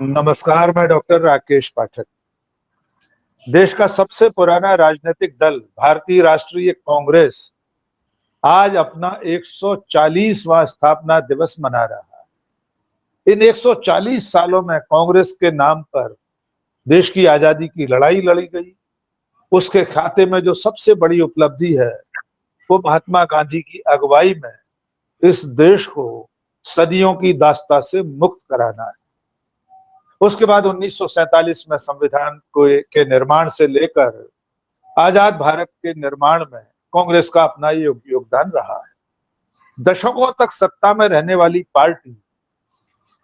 नमस्कार। मैं डॉक्टर राकेश पाठक। देश का सबसे पुराना राजनीतिक दल भारतीय राष्ट्रीय कांग्रेस आज अपना 140वां स्थापना दिवस मना रहा है। इन 140 सालों में कांग्रेस के नाम पर देश की आजादी की लड़ाई लड़ी गई। उसके खाते में जो सबसे बड़ी उपलब्धि है वो महात्मा गांधी की अगुवाई में इस देश को सदियों की दास्ता से मुक्त कराना है। उसके बाद 1947 में संविधान के निर्माण से लेकर आजाद भारत के निर्माण में कांग्रेस का अपना योगदान रहा है। दशकों तक सत्ता में रहने वाली पार्टी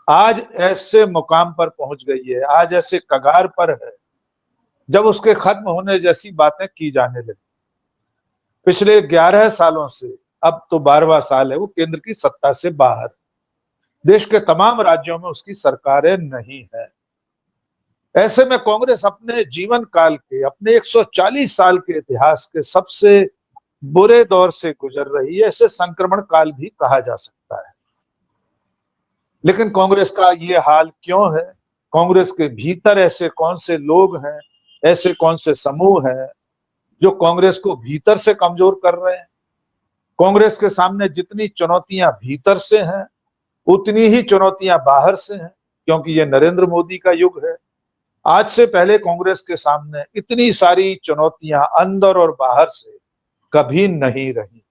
आज ऐसे मुकाम पर पहुंच गई है, आज ऐसे कगार पर है जब उसके खत्म होने जैसी बातें की जाने लगी। पिछले 11 सालों से अब तो 12वां साल है वो केंद्र की सत्ता से बाहर। देश के तमाम राज्यों में उसकी सरकारें नहीं है। ऐसे में कांग्रेस अपने जीवन काल के, अपने 140 साल के इतिहास के सबसे बुरे दौर से गुजर रही है। इसे संक्रमण काल भी कहा जा सकता है। लेकिन कांग्रेस का ये हाल क्यों है? कांग्रेस के भीतर ऐसे कौन से लोग हैं, ऐसे कौन से समूह हैं जो कांग्रेस को भीतर से कमजोर कर रहे हैं? कांग्रेस के सामने जितनी चुनौतियां भीतर से हैं उतनी ही चुनौतियां बाहर से हैं, क्योंकि ये नरेंद्र मोदी का युग है। आज से पहले कांग्रेस के सामने इतनी सारी चुनौतियां अंदर और बाहर से कभी नहीं रही।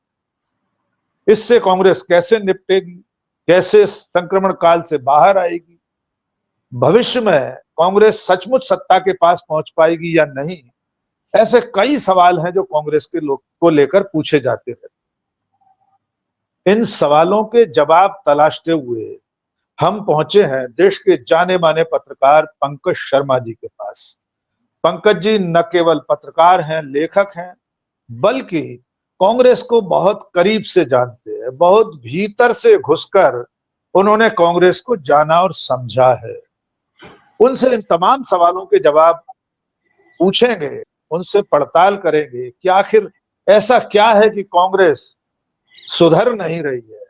इससे कांग्रेस कैसे निपटेगी, कैसे संक्रमण काल से बाहर आएगी, भविष्य में कांग्रेस सचमुच सत्ता के पास पहुंच पाएगी या नहीं, ऐसे कई सवाल हैं जो कांग्रेस के लोग को लेकर पूछे जाते हैं। इन सवालों के जवाब तलाशते हुए हम पहुंचे हैं देश के जाने माने पत्रकार पंकज शर्मा जी के पास। पंकज जी न केवल पत्रकार हैं, लेखक हैं, बल्कि कांग्रेस को बहुत करीब से जानते हैं। बहुत भीतर से घुसकर उन्होंने कांग्रेस को जाना और समझा है। उनसे इन तमाम सवालों के जवाब पूछेंगे, उनसे पड़ताल करेंगे कि आखिर ऐसा क्या है कि कांग्रेस सुधर नहीं रही है।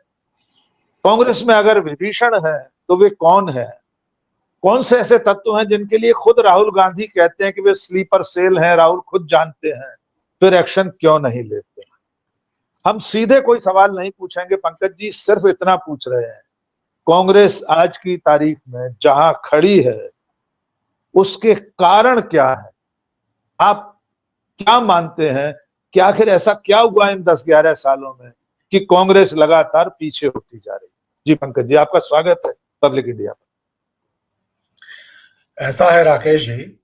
कांग्रेस में अगर विभीषण है तो वे कौन है? कौन से ऐसे तत्व हैं जिनके लिए खुद राहुल गांधी कहते हैं कि वे स्लीपर सेल हैं, राहुल खुद जानते हैं, फिर एक्शन क्यों नहीं लेते? हम सीधे कोई सवाल नहीं पूछेंगे पंकज जी, सिर्फ इतना पूछ रहे हैं, कांग्रेस आज की तारीख में जहां खड़ी है उसके कारण क्या है? आप क्या मानते हैं कि आखिर ऐसा क्या हुआ इन 10-11 सालों में कि कांग्रेस लगातार पीछे होती जा रही? जी पंकज जी, आपका स्वागत है पब्लिक इंडिया पर। ऐसा है राकेश जी,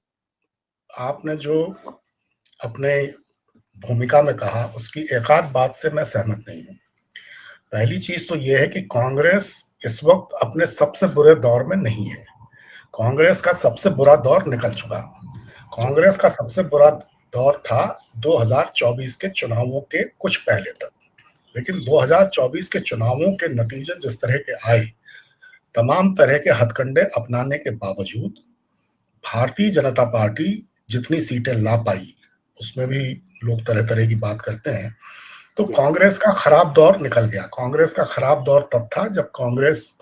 आपने जो अपने भूमिका में कहा उसकी एक आध बात से मैं सहमत नहीं हूँ। पहली चीज तो यह है कि कांग्रेस इस वक्त अपने सबसे बुरे दौर में नहीं है। कांग्रेस का सबसे बुरा दौर निकल चुका। कांग्रेस का सबसे बुरा दौर था 2024 के चुनावों के कुछ पहले तक। लेकिन 2024 के चुनावों के नतीजे जिस तरह के आए, तमाम तरह के हथकंडे अपनाने के बावजूद भारतीय जनता पार्टी जितनी सीटें ला पाई, उसमें भी लोग तरह तरह की बात करते हैं, तो कांग्रेस का खराब दौर निकल गया। कांग्रेस का खराब दौर तब था जब कांग्रेस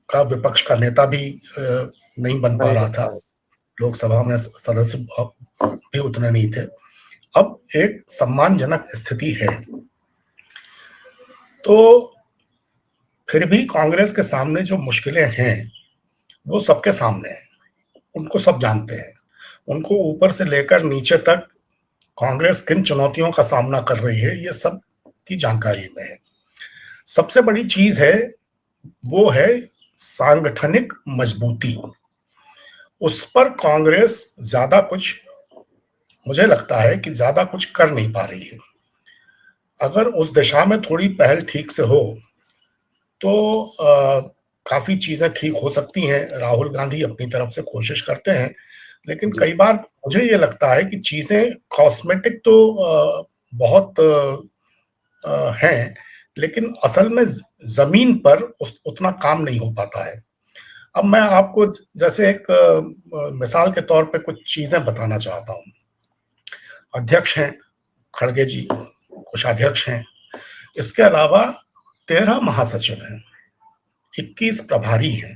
का विपक्ष का नेता भी नहीं बन पा रहा था, लोकसभा में सदस्य भी उतने नहीं थे। अब एक सम्मानजनक स्थिति है, तो फिर भी कांग्रेस के सामने जो मुश्किलें हैं वो सबके सामने है, उनको सब जानते हैं। उनको ऊपर से लेकर नीचे तक कांग्रेस किन चुनौतियों का सामना कर रही है ये सब की जानकारी में है। सबसे बड़ी चीज है वो है सांगठनिक मजबूती। उस पर कांग्रेस ज्यादा कुछ, मुझे लगता है कि ज्यादा कुछ कर नहीं पा रही है। अगर उस दिशा में थोड़ी पहल ठीक से हो तो काफी चीजें ठीक हो सकती हैं। राहुल गांधी अपनी तरफ से कोशिश करते हैं, लेकिन कई बार मुझे ये लगता है कि चीजें कॉस्मेटिक तो बहुत हैं, लेकिन असल में जमीन पर उतना काम नहीं हो पाता है। अब मैं आपको जैसे एक मिसाल के तौर पे कुछ चीजें बताना चाहता हूँ। अध्यक्ष हैं खड़गे जी, कोषाध्यक्ष हैं, इसके अलावा 13 महासचिव हैं, 21 प्रभारी हैं,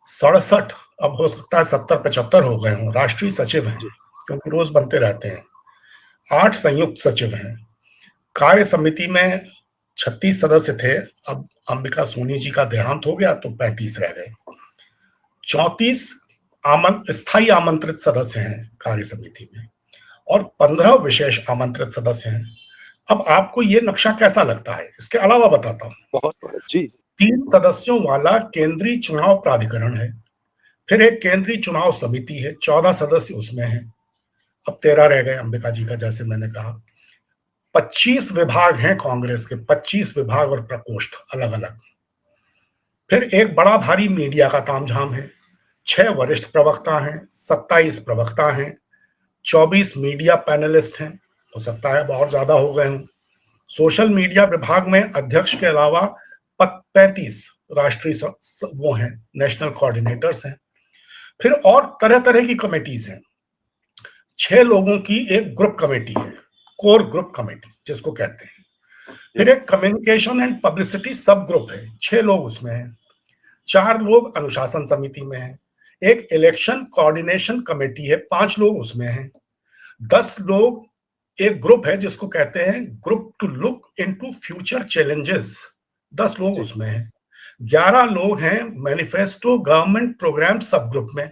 67, अब हो सकता है 70-75 हो गए हों, राष्ट्रीय सचिव हैं, क्योंकि रोज बनते रहते हैं। 8 संयुक्त सचिव हैं। कार्य समिति में 36 सदस्य थे, अब अंबिका सोनी जी का देहांत हो गया तो 35 रह गए। 34 स्थायी आमंत्रित सदस्य हैं कार्य समिति में और 15 विशेष आमंत्रित सदस्य हैं। अब आपको ये नक्शा कैसा लगता है? इसके अलावा बताता हूँ, बहुत जी 3 सदस्यों वाला केंद्रीय चुनाव प्राधिकरण है, फिर एक केंद्रीय चुनाव समिति है, 14 सदस्य उसमें हैं, अब 13 रह गए अंबिका जी का, जैसे मैंने कहा। 25 विभाग हैं कांग्रेस के, 25 विभाग और प्रकोष्ठ अलग अलग। फिर एक बड़ा भारी मीडिया का तामझाम है, 6 वरिष्ठ प्रवक्ता हैं, 27 प्रवक्ता हैं, 24 मीडिया पैनलिस्ट हैं, हो सकता है बहुत ज्यादा हो गए हों। सोशल मीडिया विभाग में अध्यक्ष के अलावा 35 राष्ट्रीय वो हैं, नेशनल कोऑर्डिनेटर्स हैं। फिर और तरह तरह की कमेटीज हैं। 6 लोगों की एक ग्रुप कमेटी है, कोर ग्रुप कमेटी जिसको कहते हैं। फिर एक कम्युनिकेशन एंड पब्लिसिटी सब ग्रुप है, 6 लोग उसमें हैं। 4 लोग अनुशासन समिति में हैं। एक इलेक्शन कोऑर्डिनेशन कमेटी है, 5 लोग उसमें हैं। 10 लोग एक ग्रुप है जिसको कहते हैं group to look into future challenges, 10 लोग उसमें हैं। 11 लोग हैं मैनिफेस्टो गवर्नमेंट प्रोग्राम सब ग्रुप में।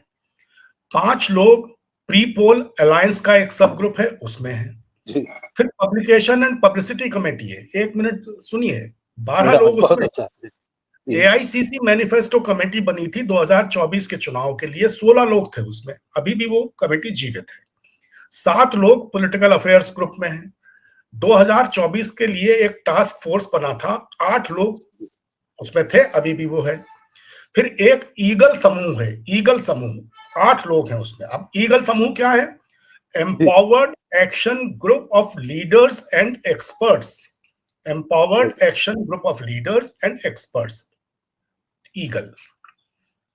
5 लोग प्री पोल अलायंस का एक सब ग्रुप है, उसमें है। फिर पब्लिकेशन एंड पब्लिसिटी कमेटी है, 1 मिनट सुनिए, 12 लोग उसमें। एआईसीसी मैनिफेस्टो कमेटी बनी थी 2024 के चुनाव के लिए, 16 लोग थे उसमें, अभी भी वो कमेटी जीवित है। 7 लोग पॉलिटिकल अफेयर्स ग्रुप में हैं। 2024 के लिए एक टास्क फोर्स बना था, 8 लोग उसमें थे, अभी भी वो है। फिर एक ईगल समूह है, ईगल समूह, 8 लोग हैं उसमें। अब ईगल समूह क्या है? Empowered action group of leaders and experts, empowered action group of leaders and experts, eagle.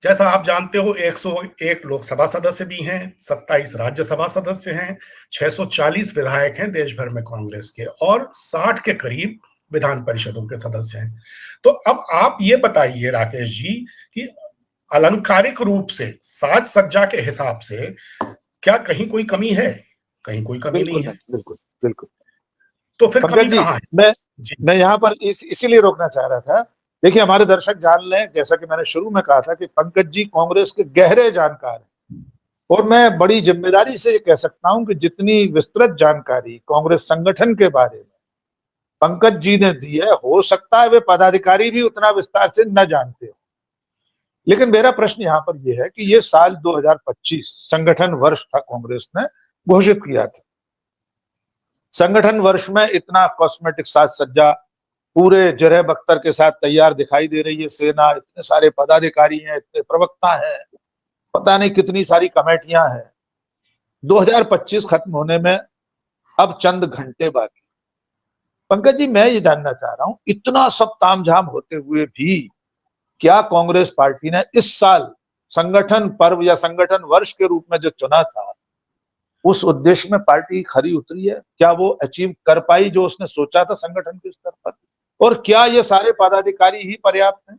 जैसा आप जानते हो 101 लोकसभा सदस्य भी हैं, 27 राज्यसभा सदस्य हैं, 640 विधायक हैं देश भर में कांग्रेस के, और 60 के करीब विधान परिषदों के सदस्य हैं। तो अब आप ये बताइए राकेश जी कि अलंकारिक रूप से, साज सज्जा के हिसाब से क्या कहीं कोई कमी है? कहीं कोई कमी नहीं है। बिल्कुल बिल्कुल। तो फिर कमी कहाँ है? मैं यहाँ पर इसीलिए रोकना चाह रहा था। देखिए, हमारे दर्शक जान लें, जैसा कि मैंने शुरू में कहा था कि पंकज जी कांग्रेस के गहरे जानकार हैं, और मैं बड़ी जिम्मेदारी से ये कह सकता हूं कि जितनी विस्तृत जानकारी कांग्रेस संगठन के बारे में पंकज जी ने दी है, हो सकता है वे पदाधिकारी भी उतना विस्तार से न जानते हो। लेकिन मेरा प्रश्न यहाँ पर यह है कि ये साल 2025 संगठन वर्ष था, कांग्रेस ने घोषित किया था। संगठन वर्ष में इतना कॉस्मेटिक साज सज्जा पूरे जरह बख्तर के साथ तैयार दिखाई दे रही है सेना, इतने सारे पदाधिकारी हैं, इतने प्रवक्ता हैं, पता नहीं कितनी सारी कमेटियां हैं। 2025 खत्म होने में अब चंद घंटे बाकी। पंकज जी, मैं ये जानना चाह रहा हूं, इतना सब तामझाम होते हुए भी क्या कांग्रेस पार्टी ने इस साल संगठन पर्व या संगठन वर्ष के रूप में जो चुना था, उस उद्देश्य में पार्टी खरी उतरी है? क्या वो अचीव कर पाई जो उसने सोचा था संगठन के स्तर पर? और क्या ये सारे पदाधिकारी ही पर्याप्त हैं?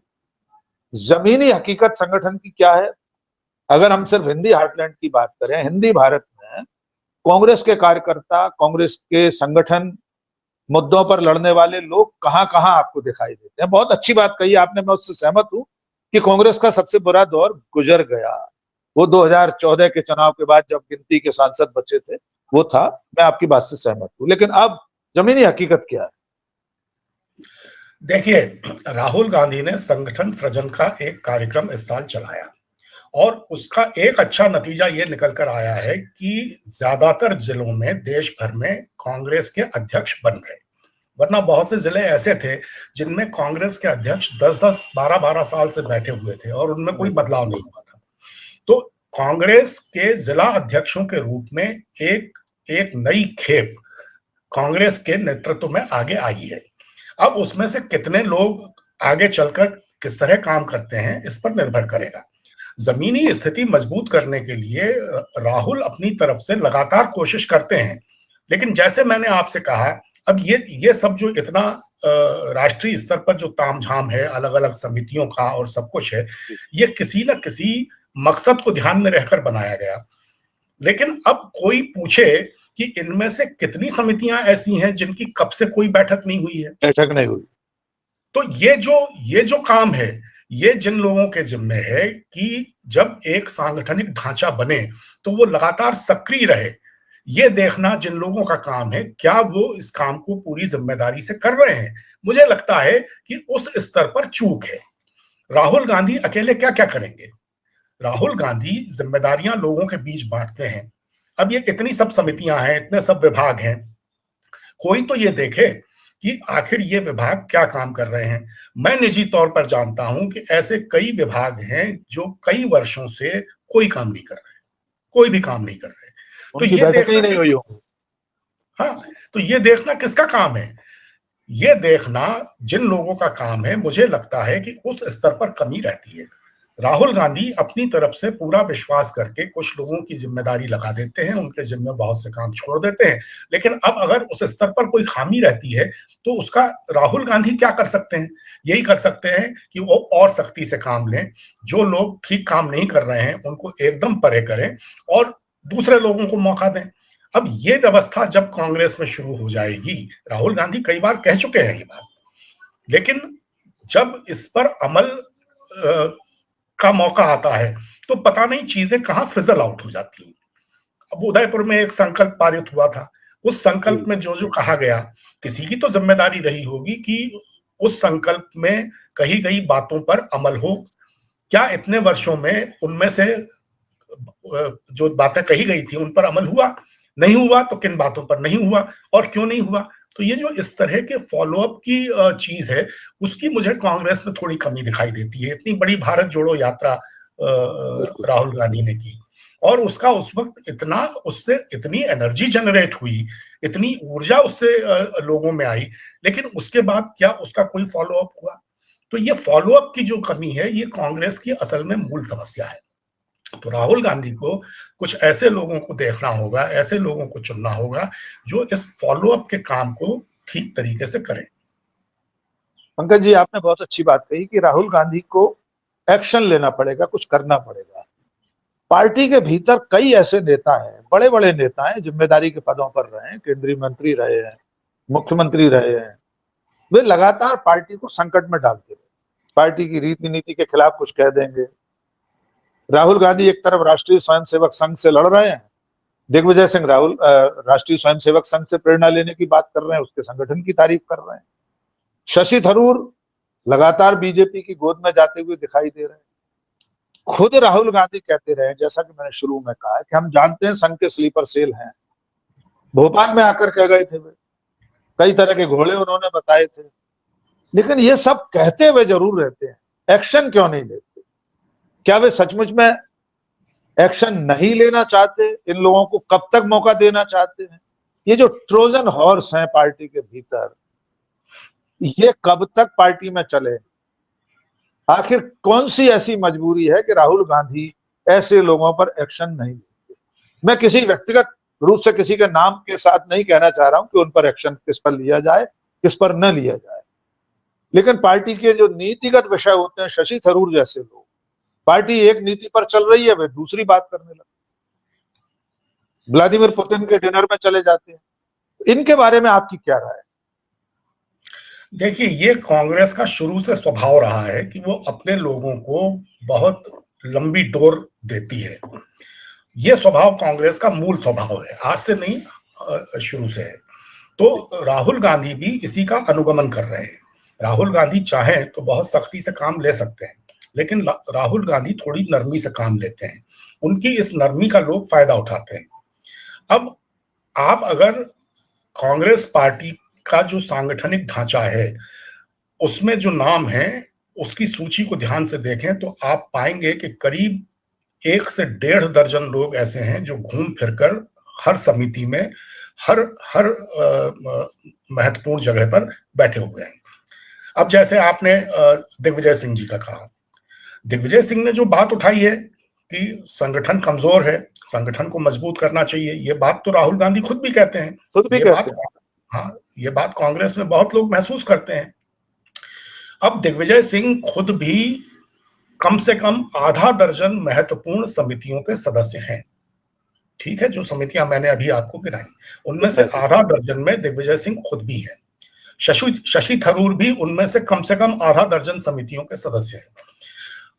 जमीनी हकीकत संगठन की क्या है? अगर हम सिर्फ हिंदी हार्टलैंड की बात करें, हिंदी भारत में कांग्रेस के कार्यकर्ता, कांग्रेस के संगठन मुद्दों पर लड़ने वाले लोग कहां कहां आपको दिखाई देते हैं? बहुत अच्छी बात कही आपने, मैं उससे सहमत हूं कि कांग्रेस का सबसे बुरा दौर गुजर गया। वो 2014 के चुनाव के बाद जब गिनती के सांसद बचे थे, वो था, मैं आपकी बात से सहमत हूं। लेकिन अब जमीनी हकीकत क्या है? देखिए, राहुल गांधी ने संगठन सृजन का एक कार्यक्रम इस साल चलाया और उसका एक अच्छा नतीजा ये निकल कर आया है कि ज्यादातर जिलों में देश भर में कांग्रेस के अध्यक्ष बन गए। वरना बहुत से जिले ऐसे थे जिनमें कांग्रेस के अध्यक्ष 10-10, 12-12 साल से बैठे हुए थे और उनमें कोई बदलाव नहीं हुआ था। तो कांग्रेस के जिला अध्यक्षों के रूप में एक नई खेप कांग्रेस के नेतृत्व में आगे आई है। अब उसमें से कितने लोग आगे चलकर किस तरह काम करते हैं, इस पर निर्भर करेगा। जमीनी स्थिति मजबूत करने के लिए राहुल अपनी तरफ से लगातार कोशिश करते हैं, लेकिन जैसे मैंने आपसे कहा, अब ये सब जो इतना राष्ट्रीय स्तर पर जो तामझाम है, अलग अलग समितियों का और सब कुछ है, ये किसी न किसी मकसद को ध्यान में रहकर बनाया गया। लेकिन अब कोई पूछे कि इनमें से कितनी समितियां ऐसी हैं जिनकी कब से कोई बैठक नहीं हुई है, बैठक नहीं हुई, तो ये जो काम है, ये जिन लोगों के जिम्मे है कि जब एक सांगठनिक ढांचा बने तो वो लगातार सक्रिय रहे, ये देखना जिन लोगों का काम है, क्या वो इस काम को पूरी जिम्मेदारी से कर रहे हैं। मुझे लगता है कि उस स्तर पर चूक है। राहुल गांधी अकेले क्या क्या करेंगे? राहुल गांधी जिम्मेदारियां लोगों के बीच बांटते हैं। अब ये इतनी सब समितियां हैं, इतने सब विभाग हैं, कोई तो ये देखे कि आखिर ये विभाग क्या काम कर रहे हैं। मैं निजी तौर पर जानता हूं कि ऐसे कई विभाग हैं जो कई वर्षों से कोई काम नहीं कर रहे, कोई भी काम नहीं कर रहे। तो उनकी ये बैठक ही नहीं हुई होगी। हाँ, तो ये देखना किसका काम है? ये देखना जिन लोगों का काम है, मुझे लगता है कि उस स्तर पर कमी रहती है। राहुल गांधी अपनी तरफ से पूरा विश्वास करके कुछ लोगों की जिम्मेदारी लगा देते हैं, उनके जिम्मे बहुत से काम छोड़ देते हैं। लेकिन अब अगर उस स्तर पर कोई खामी रहती है तो उसका राहुल गांधी क्या कर सकते हैं? यही कर सकते हैं कि वो और सख्ती से काम लें, जो लोग ठीक काम नहीं कर रहे हैं उनको एकदम परे करें और दूसरे लोगों को मौका दें। अब ये व्यवस्था जब कांग्रेस में शुरू हो जाएगी, राहुल गांधी कई बार कह चुके हैं ये बात, लेकिन जब इस पर अमल का मौका आता है तो पता नहीं चीजें कहां फिजल आउट हो जाती हैं। अब उदयपुर में एक संकल्प पारित हुआ था, उस संकल्प में जो जो कहा गया, किसी की तो जिम्मेदारी रही होगी कि उस संकल्प में कही गई बातों पर अमल हो। क्या इतने वर्षों में उनमें से जो बातें कही गई थी उन पर अमल हुआ? नहीं हुआ तो किन बातों पर नहीं हुआ और क्यों नहीं हुआ? तो ये जो इस तरह के फॉलोअप की चीज है, उसकी मुझे कांग्रेस में थोड़ी कमी दिखाई देती है। इतनी बड़ी भारत जोड़ो यात्रा राहुल गांधी ने की और उसका उस वक्त इतना, उससे इतनी एनर्जी जनरेट हुई, इतनी ऊर्जा उससे लोगों में आई, लेकिन उसके बाद क्या उसका कोई फॉलोअप हुआ? तो ये फॉलोअप की जो कमी है, ये कांग्रेस की असल में मूल समस्या है। तो राहुल गांधी को कुछ ऐसे लोगों को देखना होगा, ऐसे लोगों को चुनना होगा जो इस फॉलोअप के काम को ठीक तरीके से करें। पंकज जी, आपने बहुत अच्छी बात कही कि राहुल गांधी को एक्शन लेना पड़ेगा, कुछ करना पड़ेगा। पार्टी के भीतर कई ऐसे नेता हैं, बड़े बड़े नेता हैं, जिम्मेदारी के पदों पर रहे हैं, केंद्रीय मंत्री रहे हैं, मुख्यमंत्री रहे हैं, वे लगातार पार्टी को संकट में डालते रहे। पार्टी की रीति नीति के खिलाफ कुछ कह देंगे। राहुल गांधी एक तरफ राष्ट्रीय स्वयंसेवक संघ से लड़ रहे हैं, दिग्विजय सिंह राहुल राष्ट्रीय स्वयंसेवक संघ से प्रेरणा लेने की बात कर रहे हैं, उसके संगठन की तारीफ कर रहे हैं। शशि थरूर लगातार बीजेपी की गोद में जाते हुए दिखाई दे रहे हैं। खुद राहुल गांधी कहते रहे, जैसा कि मैंने शुरू में कहा, कि हम जानते हैं संघ के स्लीपर सेल हैं। भोपाल में आकर कह गए थे वे, कई तरह के घोड़े उन्होंने बताए थे, लेकिन ये सब कहते हुए जरूर रहते हैं, एक्शन क्यों नहीं लेते? क्या वे सचमुच में एक्शन नहीं लेना चाहते? इन लोगों को कब तक मौका देना चाहते हैं? ये जो ट्रोजन हॉर्स हैं पार्टी के भीतर, ये कब तक पार्टी में चले? आखिर कौन सी ऐसी मजबूरी है कि राहुल गांधी ऐसे लोगों पर एक्शन नहीं लेते? मैं किसी व्यक्तिगत रूप से किसी के नाम के साथ नहीं कहना चाह रहा हूं कि उन पर एक्शन किस पर लिया जाए, किस पर न लिया जाए, लेकिन पार्टी के जो नीतिगत विषय होते हैं, शशि थरूर जैसे लोग, पार्टी एक नीति पर चल रही है, वे दूसरी बात करने लगते, व्लादिमीर पुतिन के डिनर में चले जाते हैं। इनके बारे में आपकी क्या राय है? देखिए, ये कांग्रेस का शुरू से स्वभाव रहा है कि वो अपने लोगों को बहुत लंबी डोर देती है। ये स्वभाव कांग्रेस का मूल स्वभाव है, आज से नहीं, शुरू से है। तो राहुल गांधी भी इसी का अनुगमन कर रहे हैं। राहुल गांधी चाहें तो बहुत सख्ती से काम ले सकते हैं, लेकिन राहुल गांधी थोड़ी नरमी से काम लेते हैं। उनकी इस नरमी का लोग फायदा उठाते हैं। अब आप अगर कांग्रेस पार्टी का जो सांगठनिक ढांचा है, उसमें जो नाम है, उसकी सूची को ध्यान से देखें तो आप पाएंगे कि करीब 1 से 1.5 दर्जन लोग ऐसे हैं जो घूम फिरकर हर समिति में, हर हर महत्वपूर्ण जगह पर बैठे हुए हैं। अब जैसे आपने दिग्विजय सिंह जी का कहा, दिग्विजय सिंह ने जो बात उठाई है कि संगठन कमजोर है, संगठन को मजबूत करना चाहिए, ये बात तो राहुल गांधी खुद भी कहते हैं। खुद भी कहते हैं। हाँ, ये बात कांग्रेस में बहुत लोग महसूस करते हैं। अब दिग्विजय सिंह खुद भी कम से कम आधा दर्जन महत्वपूर्ण समितियों के सदस्य हैं। ठीक है, जो समितियां मैंने अभी आपको गिनाई, उनमें से आधा दर्जन में दिग्विजय सिंह खुद भी है। शशि थरूर भी उनमें से कम आधा दर्जन समितियों के सदस्य हैं।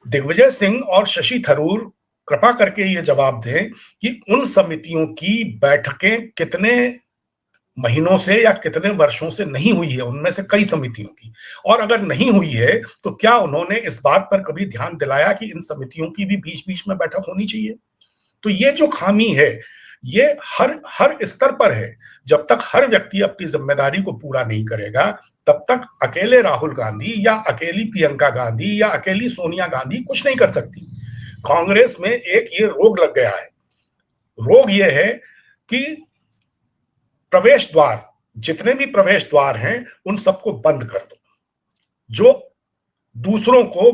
दिग्विजय सिंह और शशि थरूर कृपा करके ये जवाब दें कि उन समितियों की बैठकें कितने महीनों से या कितने वर्षों से नहीं हुई है, उनमें से कई समितियों की, और अगर नहीं हुई है तो क्या उन्होंने इस बात पर कभी ध्यान दिलाया कि इन समितियों की भी बीच बीच में बैठक होनी चाहिए? तो ये जो खामी है, ये हर स्तर पर है। जब तक हर व्यक्ति अपनी जिम्मेदारी को पूरा नहीं करेगा, तब तक अकेले राहुल गांधी या अकेली प्रियंका गांधी या अकेली सोनिया गांधी कुछ नहीं कर सकती। कांग्रेस में एक ये रोग लग गया है। रोग ये है कि प्रवेश द्वार, जितने भी प्रवेश द्वार हैं, उन सबको बंद कर दो, जो दूसरों को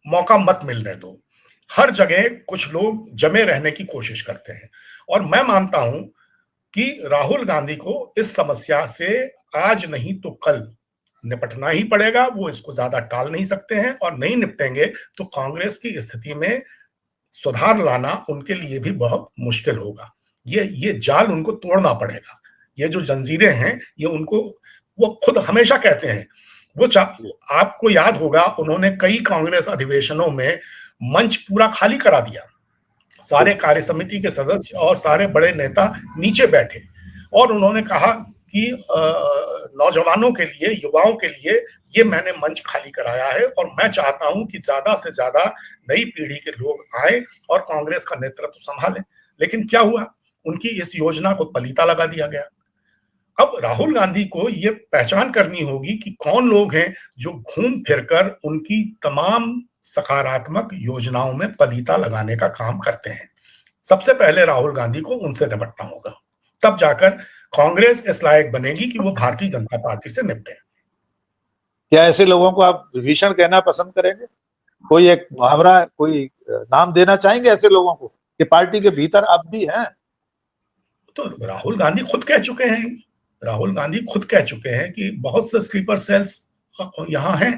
मौका मत मिलने दो। हर जगह कुछ लोग जमे रहने की कोशिश करते हैं, और मैं मानता हूं कि राहुल गांधी को इस समस्या से आज नहीं तो कल निपटना ही पड़ेगा। वो इसको ज्यादा टाल नहीं सकते हैं, और नहीं निपटेंगे तो कांग्रेस की स्थिति में सुधार लाना उनके लिए भी बहुत मुश्किल होगा। ये जाल उनको तोड़ना पड़ेगा। ये जो जंजीरें हैं, ये उनको, वो खुद हमेशा कहते हैं, वो आपको याद होगा, उन्होंने कई कांग्रेस अधिवेशनों में मंच पूरा खाली करा दिया। सारे कार्य समिति के सदस्य और सारे बड़े नेता नीचे बैठे, और उन्होंने कहा कि नौजवानों के लिए, युवाओं के लिए ये मैंने मंच खाली कराया है, और मैं चाहता हूं कि ज्यादा से ज्यादा नई पीढ़ी के लोग आए और कांग्रेस का नेतृत्व संभालें। लेकिन क्या हुआ, उनकी इस योजना को पलीता लगा दिया गया। अब राहुल गांधी को ये पहचान करनी होगी कि कौन लोग हैं जो घूम फिरकर उनकी तमाम सकारात्मक योजनाओं में पलीता लगाने का काम करते हैं। सबसे पहले राहुल गांधी को उनसे निपटना होगा, तब जाकर कांग्रेस इस लायक बनेगी कि वो भारतीय जनता पार्टी से निपटे। क्या ऐसे लोगों को आप विभीषण कहना पसंद करेंगे? कोई एक मुहावरा, कोई नाम देना चाहेंगे ऐसे लोगों को कि पार्टी के भीतर अब भी हैं? तो राहुल गांधी खुद कह चुके हैं, राहुल गांधी खुद कह चुके हैं कि बहुत से स्लीपर सेल्स यहाँ हैं,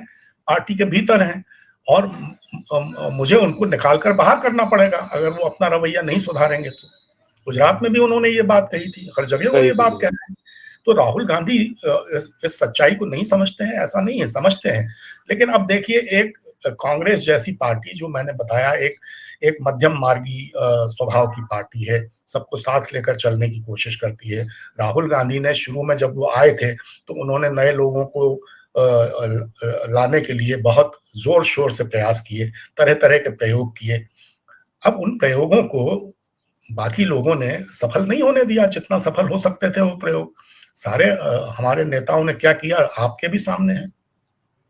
पार्टी के भीतर हैं, और मुझे उनको निकालकर बाहर करना पड़ेगा अगर वो अपना रवैया नहीं सुधारेंगे तो। गुजरात में भी उन्होंने ये बात कही थी, हर जगह वो ये बात कह रहे हैं। तो राहुल गांधी इस सच्चाई को नहीं समझते हैं, ऐसा नहीं है, समझते हैं। लेकिन अब देखिए, एक कांग्रेस जैसी पार्टी, जो मैंने बताया एक मध्यम मार्गी स्वभाव की पार्टी है, सबको साथ लेकर चलने की कोशिश करती है। राहुल गांधी ने शुरू में जब वो आए थे तो उन्होंने नए लोगों को लाने के लिए बहुत जोर शोर से प्रयास किए, तरह तरह के प्रयोग किए। अब उन प्रयोगों को बाकी लोगों ने सफल नहीं होने दिया जितना सफल हो सकते थे वो प्रयोग। सारे हमारे नेताओं ने क्या किया, आपके भी सामने है।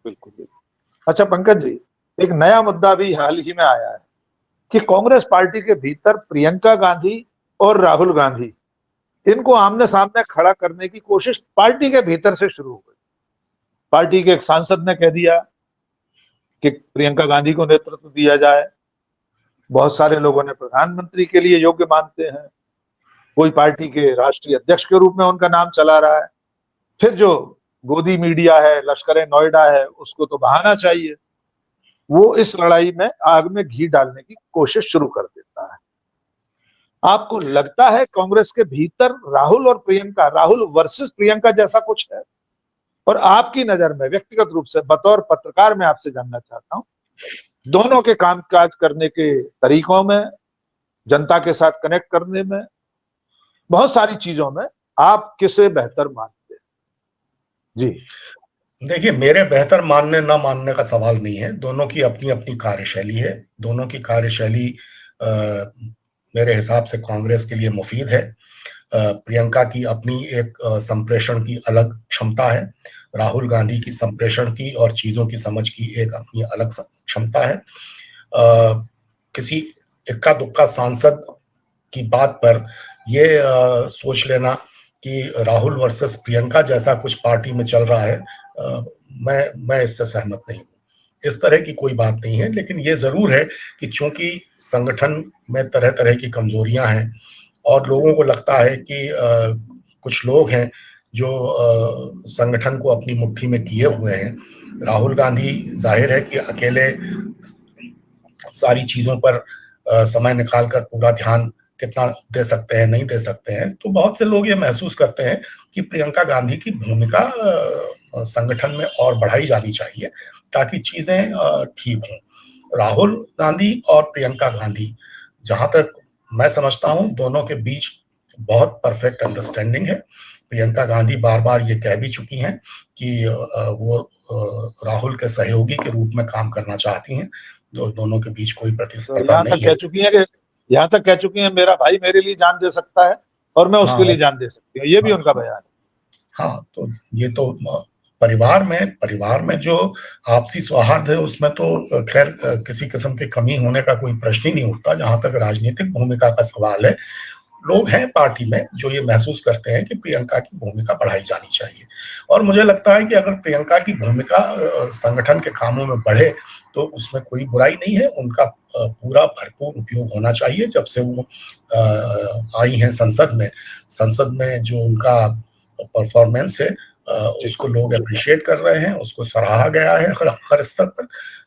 बिल्कुल। अच्छा पंकज जी, एक नया मुद्दा भी हाल ही में आया है कि कांग्रेस पार्टी के भीतर प्रियंका गांधी और राहुल गांधी, इनको आमने सामने खड़ा करने की कोशिश पार्टी के भीतर से शुरू हो गई। पार्टी के एक सांसद ने कह दिया कि प्रियंका गांधी को नेतृत्व दिया जाए। बहुत सारे लोगों ने प्रधानमंत्री के लिए योग्य मानते हैं, कोई पार्टी के राष्ट्रीय अध्यक्ष के रूप में उनका नाम चला रहा है। फिर जो गोदी मीडिया है, लश्कर नोएडा है, उसको तो बहाना चाहिए, वो इस लड़ाई में आग में घी डालने की कोशिश शुरू कर देता है। आपको लगता है कांग्रेस के भीतर राहुल और प्रियंका, राहुल वर्सेस प्रियंका जैसा कुछ है? और आपकी नजर में, व्यक्तिगत रूप से बतौर पत्रकार, मैं आपसे जानना चाहता हूं, दोनों के कामकाज करने के तरीकों में, जनता के साथ कनेक्ट करने में, बहुत सारी चीजों में आप किसे बेहतर मानते हैं? जी देखिए, मेरे बेहतर मानने ना मानने का सवाल नहीं है। दोनों की अपनी अपनी कार्यशैली है। दोनों की कार्यशैली मेरे हिसाब से कांग्रेस के लिए मुफीद है। प्रियंका की अपनी एक संप्रेषण की अलग क्षमता है, राहुल गांधी की संप्रेषण की और चीजों की समझ की एक अपनी अलग क्षमता है। किसी इक्का दुक्का सांसद की बात पर ये सोच लेना कि राहुल वर्सेस प्रियंका जैसा कुछ पार्टी में चल रहा है, मैं इससे सहमत नहीं हूँ। इस तरह की कोई बात नहीं है। लेकिन ये जरूर है कि चूंकि संगठन में तरह तरह की कमजोरियां हैं और लोगों को लगता है कि कुछ लोग हैं जो संगठन को अपनी मुट्ठी में किए हुए हैं। राहुल गांधी जाहिर है कि अकेले सारी चीजों पर समय निकालकर पूरा ध्यान कितना दे सकते हैं, नहीं दे सकते हैं। तो बहुत से लोग ये महसूस करते हैं कि प्रियंका गांधी की भूमिका संगठन में और बढ़ाई जानी चाहिए ताकि चीजें ठीक हों। राहुल गांधी और प्रियंका गांधी, जहां तक मैं समझता हूं, दोनों के बीच बहुत परफेक्ट अंडरस्टैंडिंग है। प्रियंका गांधी बार बार ये कह भी चुकी हैं कि वो राहुल के सहयोगी के रूप में काम करना चाहती हैं। दोनों के बीच कोई प्रतिस्पर्धा यहाँ तक नहीं कह है। चुकी है कि यहाँ तक कह चुकी है मेरा भाई मेरे लिए जान दे सकता है और मैं उसके हाँ लिए जान दे सकती हूँ, ये भी हाँ उनका बयान है। हाँ, तो ये तो परिवार में जो आपसी सौहार्द है उसमें तो खैर किसी किस्म की कमी होने का कोई प्रश्न ही नहीं उठता। जहां तक राजनीतिक भूमिका का सवाल है, लोग हैं पार्टी में जो ये महसूस करते हैं कि प्रियंका की भूमिका बढ़ाई जानी चाहिए। और मुझे लगता है कि अगर प्रियंका की भूमिका संगठन के कामों में बढ़े तो उसमें कोई बुराई नहीं है। उनका पूरा भरपूर उपयोग होना चाहिए। जब से वो आई हैं संसद में जो उनका परफॉर्मेंस है उसको लोग अप्रिशिएट कर रहे हैं, उसको सराहा गया है हर स्तर पर।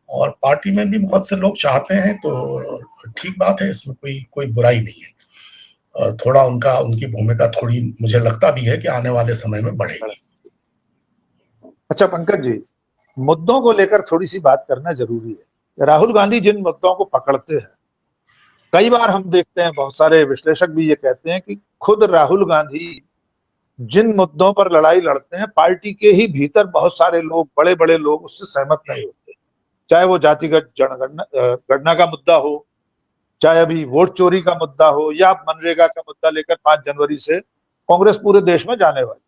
और पार्टी में भी बहुत से लोग चाहते हैं, तो ठीक बात है, इसमें कोई बुराई नहीं है। थोड़ा उनकी भूमिका थोड़ी मुझे लगता भी है कि आने वाले समय में बढ़ेगी। अच्छा पंकज जी, मुद्दों को लेकर थोड़ी सी बात करना जरूरी है। राहुल गांधी जिन मुद्दों को पकड़ते हैं, कई बार हम देखते हैं, बहुत सारे विश्लेषक भी ये कहते हैं कि खुद राहुल गांधी जिन मुद्दों पर लड़ाई लड़ते हैं, पार्टी के ही भीतर बहुत सारे लोग, बड़े बड़े लोग उससे सहमत नहीं होते। चाहे वो जातिगत जनगणना का मुद्दा हो, चाहे अभी वोट चोरी का मुद्दा हो, या मनरेगा का मुद्दा लेकर 5 जनवरी से कांग्रेस पूरे देश में जाने वाली।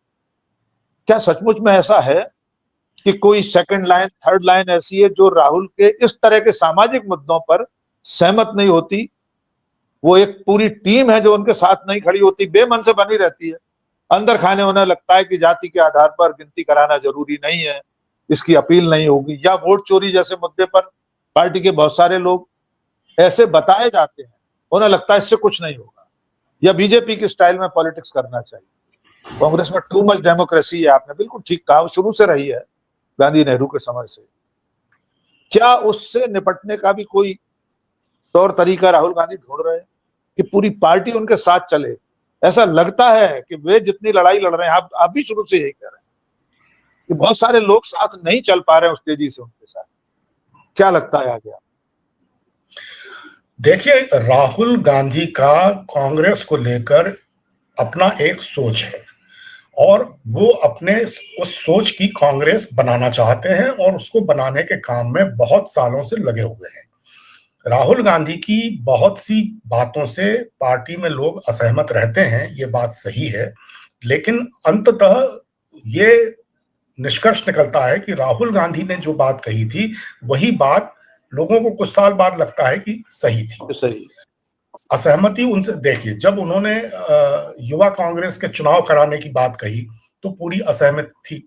क्या सचमुच में ऐसा है कि कोई सेकंड लाइन, थर्ड लाइन ऐसी है जो राहुल के इस तरह के सामाजिक मुद्दों पर सहमत नहीं होती? वो एक पूरी टीम है जो उनके साथ नहीं खड़ी होती, बेमन से बनी रहती है। अंदर खाने उन्हें लगता है कि जाति के आधार पर गिनती कराना जरूरी नहीं है, इसकी अपील नहीं होगी। या वोट चोरी जैसे मुद्दे पर पार्टी के बहुत सारे लोग ऐसे बताए जाते हैं, उन्हें लगता है इससे कुछ नहीं होगा, या बीजेपी के स्टाइल में पॉलिटिक्स करना चाहिए। कांग्रेस में टू मच डेमोक्रेसी है, आपने बिल्कुल ठीक कहा, शुरू से रही है गांधी नेहरू के समय से। क्या उससे निपटने का भी कोई तौर तरीका राहुल गांधी ढूंढ रहे हैं कि पूरी पार्टी उनके साथ चले? ऐसा लगता है कि वे जितनी लड़ाई लड़ रहे हैं, आप भी शुरू से यही कह रहे हैं कि बहुत सारे लोग साथ नहीं चल पा रहे हैं उस तेजी से उनके साथ। क्या लगता है आगे? देखिए, राहुल गांधी का कांग्रेस को लेकर अपना एक सोच है और वो अपने उस सोच की कांग्रेस बनाना चाहते हैं और उसको बनाने के काम में बहुत सालों से लगे हुए हैं। राहुल गांधी की बहुत सी बातों से पार्टी में लोग असहमत रहते हैं, ये बात सही है। लेकिन अंततः ये निष्कर्ष निकलता है कि राहुल गांधी ने जो बात कही थी वही बात लोगों को कुछ साल बाद लगता है कि सही थी। तो सही। असहमति उनसे, देखिए, जब उन्होंने युवा कांग्रेस के चुनाव कराने की बात कही तो पूरी असहमति थी,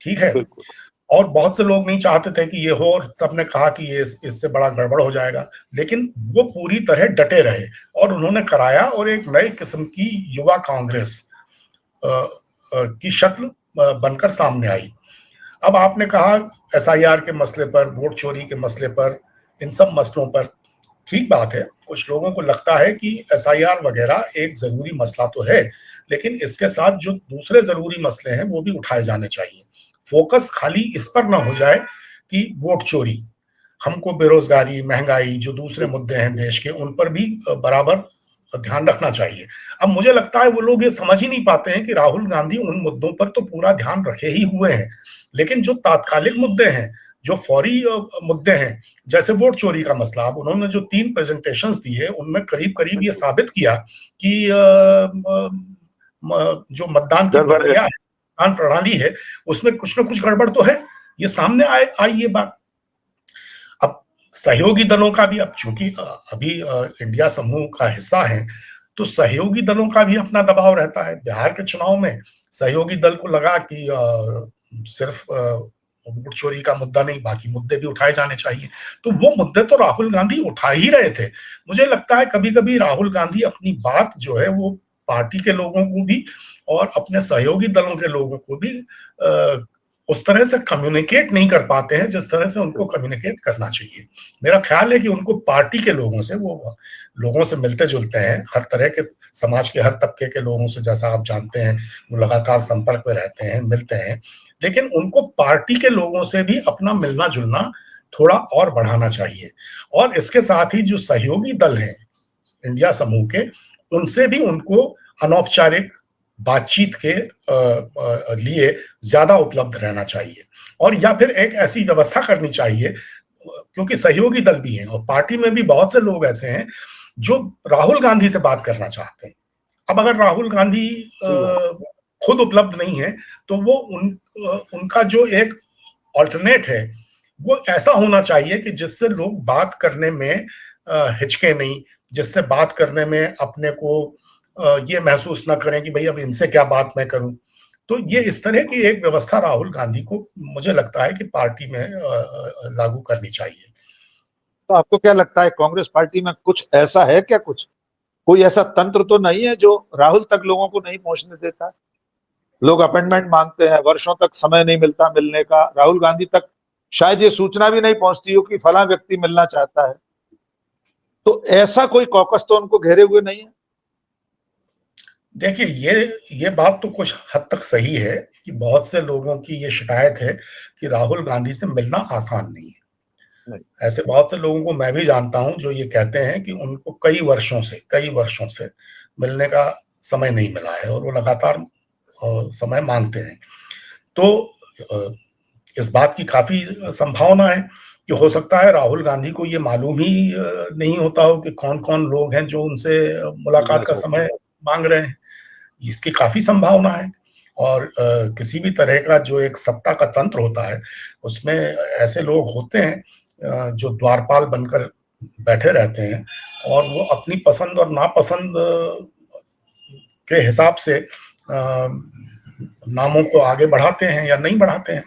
ठीक है। बिल्कुल। और बहुत से लोग नहीं चाहते थे कि ये हो और सबने कहा कि ये इससे बड़ा गड़बड़ हो जाएगा, लेकिन वो पूरी तरह डटे रहे और उन्होंने कराया और एक नई किस्म की युवा कांग्रेस की शक्ल बनकर सामने आई। अब आपने कहा एसआईआर के मसले पर, वोट चोरी के मसले पर, इन सब मसलों पर ठीक बात है। कुछ लोगों को लगता है कि एसआईआर वगैरह एक जरूरी मसला तो है, लेकिन इसके साथ जो दूसरे जरूरी मसले हैं वो भी उठाए जाने चाहिए। फोकस खाली इस पर ना हो जाए कि वोट चोरी, हमको बेरोजगारी, महंगाई, जो दूसरे मुद्दे हैं देश के, उन पर भी बराबर ध्यान रखना चाहिए। अब मुझे लगता है वो लोग ये समझ ही नहीं पाते हैं कि राहुल गांधी उन मुद्दों पर तो पूरा ध्यान रखे ही हुए हैं, लेकिन जो तात्कालिक मुद्दे हैं, जो फौरी मुद्दे हैं, जैसे वोट चोरी का मसला, अब उन्होंने जो 3 प्रेजेंटेशंस दी है उनमें करीब करीब ये साबित किया कि जो मतदान की प्रक्रिया है, मतदान प्रणाली है, उसमें कुछ ना कुछ गड़बड़ तो है। ये सामने आई ये बात। अब सहयोगी दलों का भी, अब चूंकि अभी इंडिया समूह का हिस्सा है, तो सहयोगी दलों का भी अपना दबाव रहता है। बिहार के चुनाव में सहयोगी दल को लगा कि सिर्फ वोट चोरी का मुद्दा नहीं, बाकी मुद्दे भी उठाए जाने चाहिए। तो वो मुद्दे तो राहुल गांधी उठा ही रहे थे। मुझे लगता है कभी कभी राहुल गांधी अपनी बात जो है वो पार्टी के लोगों को भी और अपने सहयोगी दलों के लोगों को भी उस तरह से कम्युनिकेट नहीं कर पाते हैं जिस तरह से उनको कम्युनिकेट करना चाहिए। मेरा ख्याल है कि उनको पार्टी के लोगों से, वो लोगों से मिलते जुलते हैं, हर तरह के समाज के हर तबके के लोगों से, जैसा आप जानते हैं, वो लगातार संपर्क में रहते हैं, मिलते हैं, लेकिन उनको पार्टी के लोगों से भी अपना मिलना जुलना थोड़ा और बढ़ाना चाहिए। और इसके साथ ही जो सहयोगी दल हैं इंडिया समूह के, उनसे भी उनको अनौपचारिक बातचीत के लिए ज्यादा उपलब्ध रहना चाहिए, और या फिर एक ऐसी व्यवस्था करनी चाहिए, क्योंकि सहयोगी दल भी हैं और पार्टी में भी बहुत से लोग ऐसे हैं जो राहुल गांधी से बात करना चाहते हैं। अब अगर राहुल गांधी खुद उपलब्ध नहीं है तो वो उनका जो एक ऑल्टरनेट है वो ऐसा होना चाहिए कि जिससे लोग बात करने में हिचके नहीं, जिससे बात करने में अपने को ये महसूस ना करें कि भाई अब इनसे क्या बात मैं करूं। तो ये इस तरह की एक व्यवस्था राहुल गांधी को, मुझे लगता है कि पार्टी में लागू करनी चाहिए। तो आपको क्या लगता है कांग्रेस पार्टी में कुछ ऐसा है क्या, कुछ कोई ऐसा तंत्र तो नहीं है जो राहुल तक लोगों को नहीं पहुंचने देता? लोग अपॉइंटमेंट मांगते हैं, वर्षों तक समय नहीं मिलता मिलने का, राहुल गांधी तक शायद ये सूचना भी नहीं पहुंचती हो कि फला व्यक्ति मिलना चाहता है। तो ऐसा कोई कॉकस तो उनको घेरे हुए नहीं है? देखिए, ये बात तो कुछ हद तक सही है कि बहुत से लोगों की ये शिकायत है कि राहुल गांधी से मिलना आसान नहीं है। ऐसे बहुत से लोगों को मैं भी जानता हूं जो ये कहते हैं कि उनको कई वर्षों से मिलने का समय नहीं मिला है और वो लगातार समय मांगते हैं। तो इस बात की काफी संभावना है कि हो सकता है राहुल गांधी को ये मालूम ही नहीं होता हो कि कौन कौन लोग हैं जो उनसे मुलाकात का समय मांग रहे हैं। इसकी काफी संभावना है। और किसी भी तरह का जो एक सत्ता का तंत्र होता है उसमें ऐसे लोग होते हैं जो द्वारपाल बनकर बैठे रहते हैं और वो अपनी पसंद और नापसंद के हिसाब से नामों को आगे बढ़ाते हैं या नहीं बढ़ाते हैं।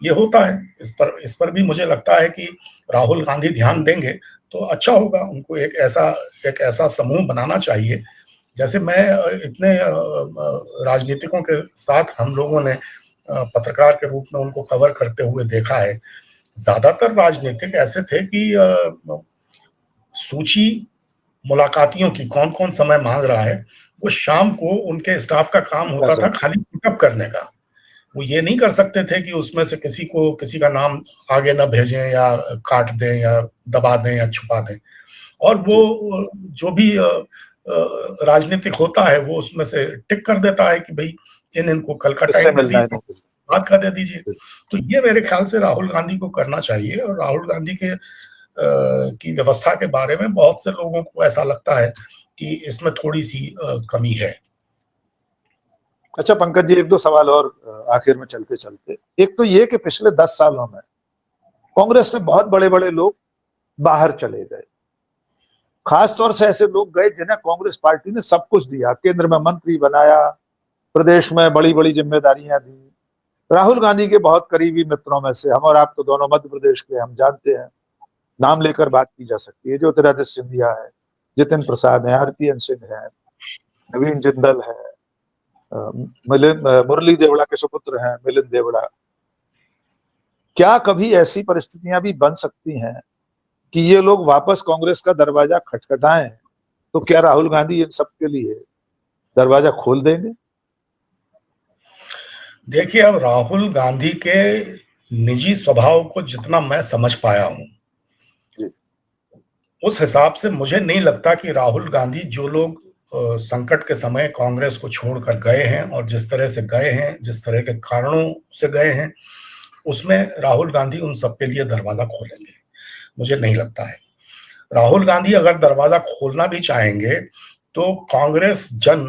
ये होता है। इस पर भी मुझे लगता है कि राहुल गांधी ध्यान देंगे तो अच्छा होगा। उनको एक ऐसा समूह बनाना चाहिए। जैसे मैं इतने राजनीतिकों के साथ हम लोगों ने पत्रकार के रूप में उनको कवर करते हुए देखा है, ज्यादातर राजनीतिक ऐसे थे कि सूची मुलाकातियों की कौन कौन समय मांग रहा है, वो शाम को उनके स्टाफ का काम होता था खाली पिकअप करने का। वो ये नहीं कर सकते थे कि उसमें से किसी का नाम आगे न भेजें या काट दें या दबा दें या छुपा दें। और वो जो भी राजनीतिक होता है वो उसमें से टिक कर देता है कि भाई इनको कल का टाइम दे दीजिए, बात का दे दीजिए। तो ये मेरे ख्याल से राहुल गांधी को करना चाहिए। और राहुल गांधी के की व्यवस्था के बारे में बहुत से लोगों को ऐसा लगता है कि इसमें थोड़ी सी कमी है। अच्छा पंकज जी, एक दो सवाल और आखिर में चलते चलते। एक तो ये कि पिछले 10 सालों में कांग्रेस से बहुत बड़े बड़े लोग बाहर चले गए। खासतौर से ऐसे लोग गए जिन्हें कांग्रेस पार्टी ने सब कुछ दिया, केंद्र में मंत्री बनाया, प्रदेश में बड़ी बड़ी जिम्मेदारियां दी। राहुल गांधी के बहुत करीबी मित्रों में से, हम और आप तो दोनों मध्य प्रदेश के, हम जानते हैं, नाम लेकर बात की जा सकती है। ज्योतिरादित्य सिंधिया है, जितिन प्रसाद है, आरपीएन सिंह है, नवीन जिंदल है, मुरली देवड़ा के सुपुत्र हैं मिलिंद देवड़ा। क्या कभी ऐसी परिस्थितियां भी बन सकती हैं कि ये लोग वापस कांग्रेस का दरवाजा खटखटाएं? तो क्या राहुल गांधी इन सब के लिए दरवाजा खोल देंगे? देखिए, अब राहुल गांधी के निजी स्वभाव को जितना मैं समझ पाया हूं, उस हिसाब से मुझे नहीं लगता कि राहुल गांधी, जो लोग संकट के समय कांग्रेस को छोड़कर गए हैं और जिस तरह से गए हैं, जिस तरह के कारणों से गए हैं, उसमें राहुल गांधी उन सबके लिए दरवाजा खोलेंगे, मुझे नहीं लगता है। राहुल गांधी अगर दरवाजा खोलना भी चाहेंगे तो कांग्रेस जन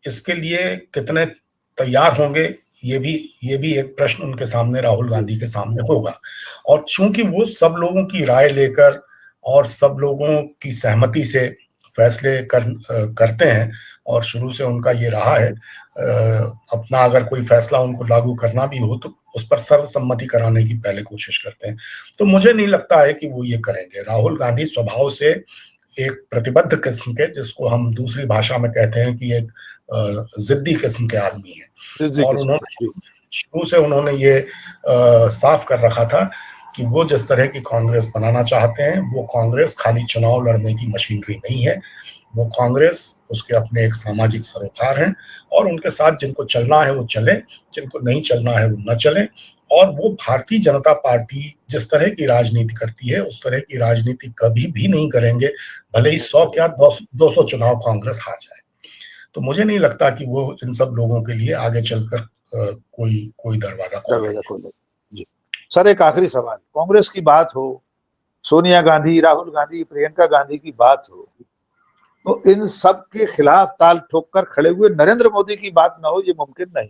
इसके लिए कितने तैयार होंगे, ये भी एक प्रश्न उनके सामने, राहुल गांधी के सामने होगा। और चूंकि वो सब लोगों की राय लेकर और सब लोगों की सहमति से फैसले करते हैं और शुरू से उनका ये रहा है, अपना अगर कोई फैसला उनको लागू करना भी हो तो उस पर सर्वसम्मति कराने की पहले कोशिश करते हैं। तो मुझे नहीं लगता है कि वो ये करेंगे। राहुल गांधी स्वभाव से एक प्रतिबद्ध किस्म के, जिसको हम दूसरी भाषा में कहते हैं कि एक जिद्दी किस्म के आदमी है। और उन्होंने शुरू से उन्होंने ये साफ कर रखा था कि वो जिस तरह की कांग्रेस बनाना चाहते हैं, वो कांग्रेस खाली चुनाव लड़ने की मशीनरी नहीं है। वो कांग्रेस उसके अपने एक सामाजिक सरोकार हैं, और उनके साथ जिनको चलना है वो चले, जिनको नहीं चलना है वो न चले। और वो भारतीय जनता पार्टी जिस तरह की राजनीति करती है, उस तरह की राजनीति कभी भी नहीं करेंगे, भले ही 100 क्या 200 चुनाव कांग्रेस हार जाए। तो मुझे नहीं लगता कि वो इन सब लोगों के लिए आगे चलकर कोई दरवाजा खोलेंगे। जी सर, एक आखिरी सवाल, कांग्रेस की बात हो, सोनिया गांधी, राहुल गांधी, प्रियंका गांधी की बात हो, तो इन सब के खिलाफ ताल ठोक कर खड़े हुए नरेंद्र मोदी की बात ना हो, ये मुमकिन नहीं।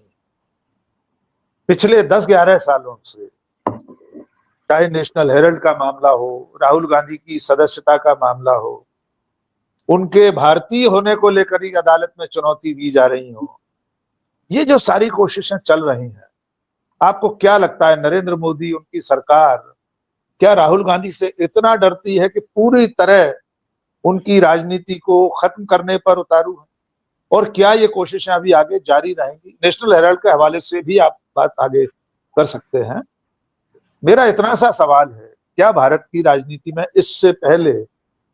पिछले 10-11 सालों से, चाहे नेशनल हेरल्ड का मामला हो, राहुल गांधी की सदस्यता का मामला हो, उनके भारतीय होने को लेकर ही अदालत में चुनौती दी जा रही हो, ये जो सारी कोशिशें चल रही हैं, आपको क्या लगता है नरेंद्र मोदी, उनकी सरकार क्या राहुल गांधी से इतना डरती है कि पूरी तरह उनकी राजनीति को खत्म करने पर उतारू है? और क्या ये कोशिशें अभी आगे जारी रहेंगी? नेशनल हेराल्ड के हवाले से भी आप बात आगे कर सकते हैं। मेरा इतना सा सवाल है, क्या भारत की राजनीति में इससे पहले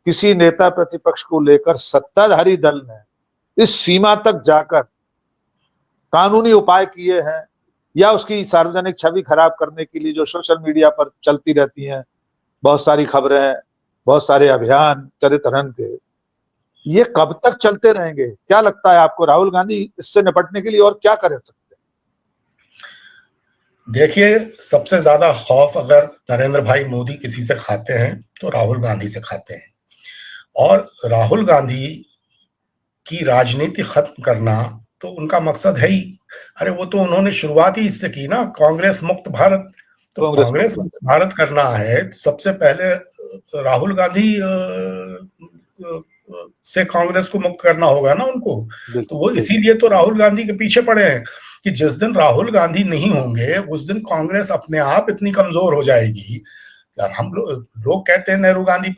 किसी नेता प्रतिपक्ष को लेकर सत्ताधारी दल ने इस सीमा तक जाकर कानूनी उपाय किए हैं, या उसकी सार्वजनिक छवि खराब करने के लिए जो सोशल मीडिया पर चलती रहती हैं बहुत सारी खबरें, बहुत सारे अभियान चरित्रहरण के, ये कब तक चलते रहेंगे? क्या लगता है आपको, राहुल गांधी इससे निपटने के लिए और क्या कर सकते हैं? देखिए, सबसे ज्यादा खौफ अगर नरेंद्र भाई मोदी किसी से खाते हैं तो राहुल गांधी से खाते हैं। और राहुल गांधी की राजनीति खत्म करना तो उनका मकसद है ही। अरे वो तो उन्होंने शुरुआत ही इससे की ना, कांग्रेस मुक्त भारत। तो कांग्रेस मुक्त भारत करना है तो सबसे पहले राहुल गांधी से कांग्रेस को मुक्त करना होगा ना उनको। तो वो इसीलिए तो राहुल गांधी के पीछे पड़े हैं कि जिस दिन राहुल गांधी नहीं होंगे उस दिन कांग्रेस अपने आप इतनी कमजोर हो जाएगी। यार हम लोग कहते हैं नेहरू गांधी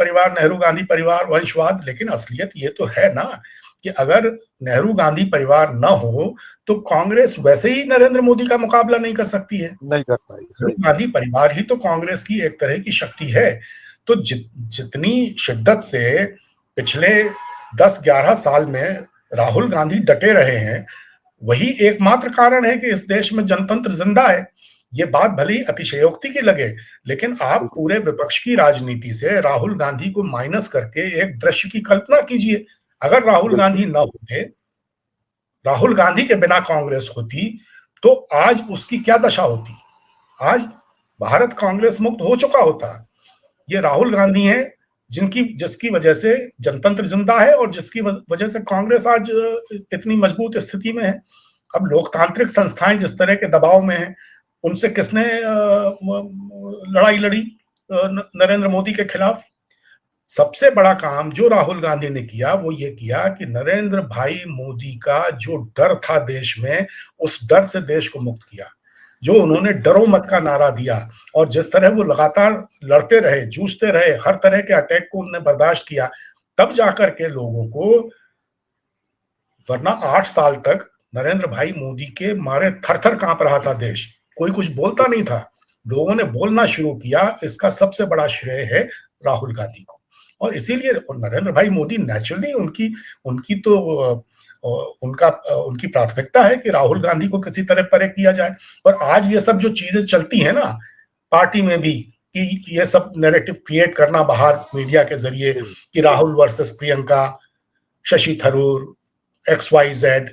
परिवार वंशवाद, लेकिन असलियत ये तो है ना कि अगर नेहरू गांधी परिवार न हो तो कांग्रेस वैसे ही नरेंद्र मोदी का मुकाबला नहीं कर सकती है, नहीं कर पाएगी। नेहरू गांधी परिवार ही तो कांग्रेस की एक तरह की शक्ति है। तो जितनी शिद्दत से पिछले 10-11 साल में राहुल गांधी डटे रहे हैं, वही एकमात्र कारण है कि इस देश में जनतंत्र जिंदा है। ये बात भले ही अतिशयोक्ति की लगे, लेकिन आप पूरे विपक्ष की राजनीति से राहुल गांधी को माइनस करके एक दृश्य की कल्पना कीजिए। अगर राहुल गांधी न होते, राहुल गांधी के बिना कांग्रेस होती, तो आज उसकी क्या दशा होती? आज भारत कांग्रेस मुक्त हो चुका होता। ये राहुल गांधी है जिसकी वजह से जनतंत्र जिंदा है और जिसकी वजह से कांग्रेस आज इतनी मजबूत स्थिति में है। अब लोकतांत्रिक संस्थाएं जिस तरह के दबाव में हैं, उनसे किसने लड़ाई लड़ी नरेंद्र मोदी के खिलाफ? सबसे बड़ा काम जो राहुल गांधी ने किया वो ये किया कि नरेंद्र भाई मोदी का जो डर था देश में, उस डर से देश को मुक्त किया। जो उन्होंने डरो मत का नारा दिया और जिस तरह वो लगातार लड़ते रहे, जूझते रहे, हर तरह के अटैक को उन्होंने बर्दाश्त किया, तब जाकर के लोगों को, वरना 8 साल तक नरेंद्र भाई मोदी के मारे थर थर कांप रहा था देश, कोई कुछ बोलता नहीं था। लोगों ने बोलना शुरू किया, इसका सबसे बड़ा श्रेय है राहुल गांधी को। और इसीलिए नरेंद्र भाई मोदी नेचुरली उनकी प्राथमिकता है कि राहुल गांधी को किसी तरह परे किया जाए। और आज ये सब जो चीजें चलती हैं ना पार्टी में भी, कि ये सब नैरेटिव क्रिएट करना बाहर मीडिया के जरिए कि राहुल वर्सेस प्रियंका, शशि थरूर, XYZ,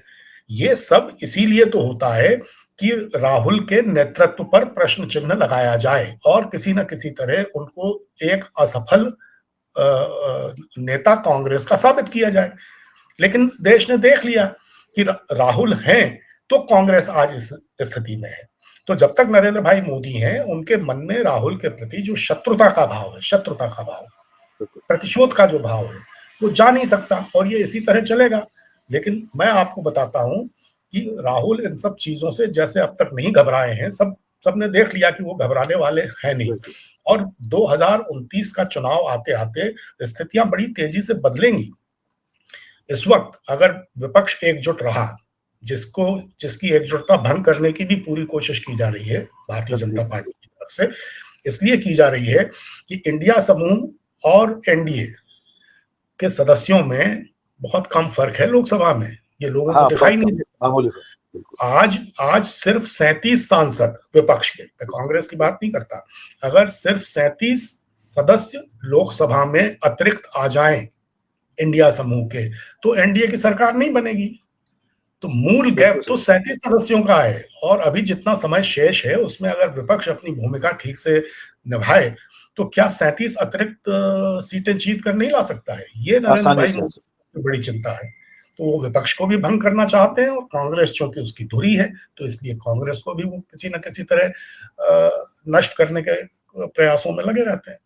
ये सब इसीलिए तो होता है कि राहुल के नेतृत्व पर प्रश्न चिन्ह लगाया जाए और किसी न किसी तरह उनको एक असफल नेता कांग्रेस का साबित किया जाए। लेकिन देश ने देख लिया कि राहुल हैं तो कांग्रेस आज इस स्थिति में है। तो जब तक नरेंद्र भाई मोदी हैं, उनके मन में राहुल के प्रति जो शत्रुता का भाव है, प्रतिशोध का जो भाव है, वो जा नहीं सकता और ये इसी तरह चलेगा। लेकिन मैं आपको बताता हूं कि राहुल इन सब चीजों से जैसे अब तक नहीं घबराए हैं, सब सबने देख लिया कि वो घबराने वाले हैं नहीं। और 2029 का चुनाव आते आते स्थितियां बड़ी तेजी से बदलेंगी। इस वक्त अगर विपक्ष एकजुट रहा, जिसकी एकजुटता भंग करने की भी पूरी कोशिश की जा रही है भारतीय जनता पार्टी की तरफ से, इसलिए की जा रही है कि इंडिया समूह और एनडीए के सदस्यों में बहुत कम फर्क है लोकसभा में, ये लोगों को दिखाई नहीं देता। आज सिर्फ 37 सांसद विपक्ष के, मैं कांग्रेस की बात नहीं करता, अगर सिर्फ 37 सदस्य लोकसभा में अतिरिक्त आ जाएं इंडिया समूह के, तो एनडीए की सरकार नहीं बनेगी। तो मूल गैप तो 37 सदस्यों का है, और अभी जितना समय शेष है उसमें अगर विपक्ष अपनी भूमिका ठीक से निभाए तो क्या 37 अतिरिक्त सीटें जीत कर नहीं ला सकता है? ये नरेंद्र भाई की बड़ी चिंता है। तो वो विपक्ष को भी भंग करना चाहते हैं, और कांग्रेस चूंकि उसकी धुरी है तो इसलिए कांग्रेस को भी वो किसी न किसी तरह नष्ट करने के प्रयासों में लगे रहते हैं।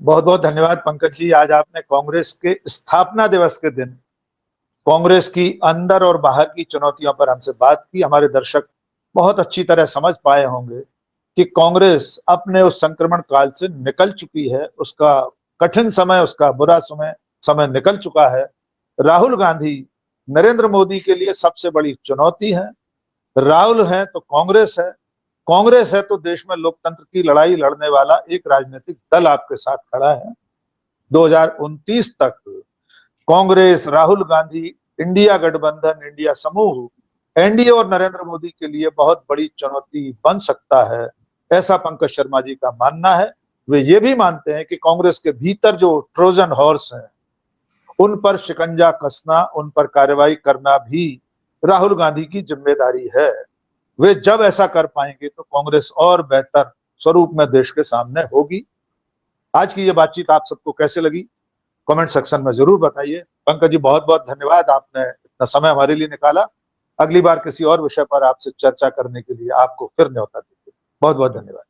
बहुत बहुत धन्यवाद पंकज जी। आज आपने कांग्रेस के स्थापना दिवस के दिन कांग्रेस की अंदर और बाहर की चुनौतियों पर हमसे बात की। हमारे दर्शक बहुत अच्छी तरह समझ पाए होंगे कि कांग्रेस अपने उस संक्रमण काल से निकल चुकी है, उसका कठिन समय, उसका बुरा समय निकल चुका है। राहुल गांधी नरेंद्र मोदी के लिए सबसे बड़ी चुनौती है। राहुल है तो कांग्रेस है तो देश में लोकतंत्र की लड़ाई लड़ने वाला एक राजनीतिक दल आपके साथ खड़ा है। 2029 तक कांग्रेस, राहुल गांधी, इंडिया गठबंधन, इंडिया समूह, एनडीए और नरेंद्र मोदी के लिए बहुत बड़ी चुनौती बन सकता है, ऐसा पंकज शर्मा जी का मानना है। वे ये भी मानते हैं कि कांग्रेस के भीतर जो ट्रोजन हॉर्स हैं उन पर शिकंजा कसना, उन पर कार्रवाई करना भी राहुल गांधी की जिम्मेदारी है। वे जब ऐसा कर पाएंगे तो कांग्रेस और बेहतर स्वरूप में देश के सामने होगी। आज की ये बातचीत आप सबको कैसे लगी कमेंट सेक्शन में जरूर बताइए। पंकज जी बहुत बहुत धन्यवाद, आपने इतना समय हमारे लिए निकाला। अगली बार किसी और विषय पर आपसे चर्चा करने के लिए आपको फिर न्योता देंगे। बहुत बहुत धन्यवाद।